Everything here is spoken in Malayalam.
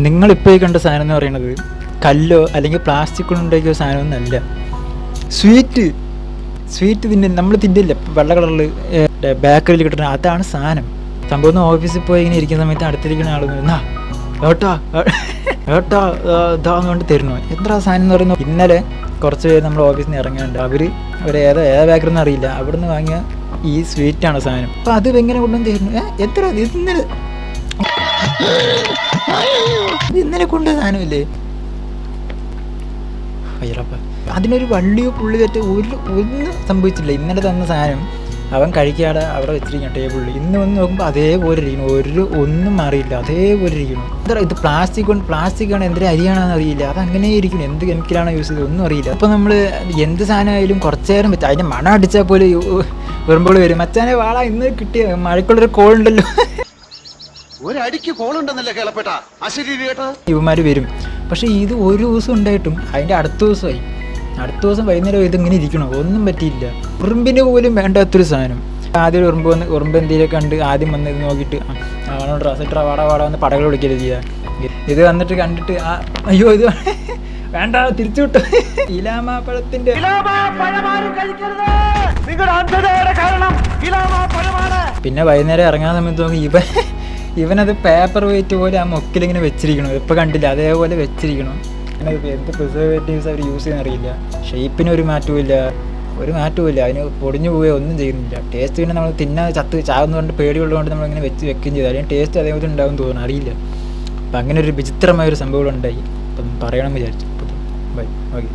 നിങ്ങളിപ്പോൾ ഈ കണ്ട സാധനം എന്ന് പറയുന്നത് കല്ലോ അല്ലെങ്കിൽ പ്ലാസ്റ്റിക് കൊണ്ട് ഉണ്ടാക്കിയ സാധനമൊന്നുമല്ല. സ്വീറ്റ് നമ്മൾ തിന്നില്ല വെള്ള കളറിൽ ബേക്കറിയിൽ കിട്ടുന്ന അതാണ് സാധനം. സംഭവം ഓഫീസിൽ പോയി ഇങ്ങനെ ഇരിക്കുന്ന സമയത്ത് അടുത്തിരിക്കുന്ന ആൾ എന്നാ ഏട്ടാ ഇതാന്ന് കൊണ്ട് തരുന്നു. എന്താ സാധനം എന്ന് പറയുന്നത്? ഇന്നലെ കുറച്ച് പേര് നമ്മുടെ ഓഫീസിൽ നിന്ന് ഇറങ്ങാനുണ്ട്. അവർ ഏതാ ബേക്കറി എന്ന് അറിയില്ല, അവിടെ നിന്ന് വാങ്ങിയ ഈ സ്വീറ്റാണ് സാധനം. അപ്പം അത് എങ്ങനെ കൊണ്ടുവന്ന് തരുന്നു? എത്ര ഇന്നലെ കൊണ്ട് സാധനമില്ലേ? അയ്യറപ്പ അതിനൊരു വള്ളിയോ പുള്ളി തെറ്റ് ഒന്നും സംഭവിച്ചില്ല. ഇന്നലെ തന്ന സാധനം അവൻ കഴിക്കാതെ അവിടെ വെച്ചിരിക്കണം ടേബിളിൽ. ഇന്ന് വന്ന് നോക്കുമ്പോൾ അതേപോലെ ഇരിക്കണം, ഒന്നും മാറിയില്ല, അതേപോലെ ഇരിക്കണം. എന്താ ഇത് പ്ലാസ്റ്റിക്കാണ്, എന്തൊരു അരിയാണെന്ന് അറിയില്ല, അതങ്ങനെ ഇരിക്കണം. എന്ത് കെമിക്കലാണോ യൂസ് ചെയ്തത് ഒന്നും അറിയില്ല. അപ്പോൾ നമ്മൾ എന്ത് സാധനമായാലും കുറച്ച് നേരം വെച്ചാൽ അതിൻ്റെ മണം അടിച്ചാൽ പോലെ വെറുമ്പോൾ വരും. മച്ചാനെ വാള ഇന്ന് കിട്ടിയ മഴക്കുള്ളൊരു കോളുണ്ടല്ലോ, ഒരടിക്ക് കോളുണ്ടെന്നല്ലേ കേളപ്പെട്ട ഇവന്മാർ വരും. പക്ഷേ ഇത് ഒരു ദിവസം ഉണ്ടായിട്ടും അതിൻ്റെ അടുത്ത ദിവസം വൈകുന്നേരം ഇതിങ്ങനെ ഇരിക്കണം, ഒന്നും പറ്റിയില്ല. ഉറുമ്പിന് പോലും വേണ്ടാത്തൊരു സാധനം. ആദ്യം ഉറുമ്പ് എന്തെങ്കിലും കണ്ട് ആദ്യം വന്ന് ഇത് നോക്കിയിട്ട് ഡ്രസ്സിട്ട് വാട വന്ന് പടകൾ വിളിക്കരുത് ചെയ്യുക. ഇത് വന്നിട്ട് കണ്ടിട്ട് അയ്യോ ഇത് വേണ്ട തിരിച്ചു വിട്ടു. ഇലാമാപ്പഴത്തിൻ്റെ പിന്നെ വൈകുന്നേരം ഇറങ്ങാൻ സമയത്ത് നോക്കി ഇവനത് പേപ്പർ വെയിറ്റ് പോലെ ആ മൊക്കിലിങ്ങനെ വെച്ചിരിക്കണം. ഇപ്പോൾ കണ്ടില്ല, അതേപോലെ വെച്ചിരിക്കണം. എന്ത് പ്രിസർവേറ്റീവ്സ് അവർ യൂസ് ചെയ്യാൻ അറിയില്ല. ഷേപ്പിന് ഒരു മാറ്റവും ഇല്ല, അതിന് പൊടിഞ്ഞു പോവുകയോ ഒന്നും ചെയ്യുന്നില്ല. ടേസ്റ്റ് പിന്നെ നമ്മൾ ചാവുന്നതുകൊണ്ട് പേടിയുള്ളതുകൊണ്ട് നമ്മളിങ്ങനെ വെക്കുകയും ചെയ്തു. അതിന് ടേസ്റ്റ് അതേപോലെ ഉണ്ടാവും തോന്നുന്നു, അറിയില്ല. അപ്പം അങ്ങനെ ഒരു വിചിത്രമായൊരു സംഭവം ഉണ്ടായി. അപ്പം പറയണമെന്ന് വിചാരിച്ചു. ബൈ. ഓക്കെ.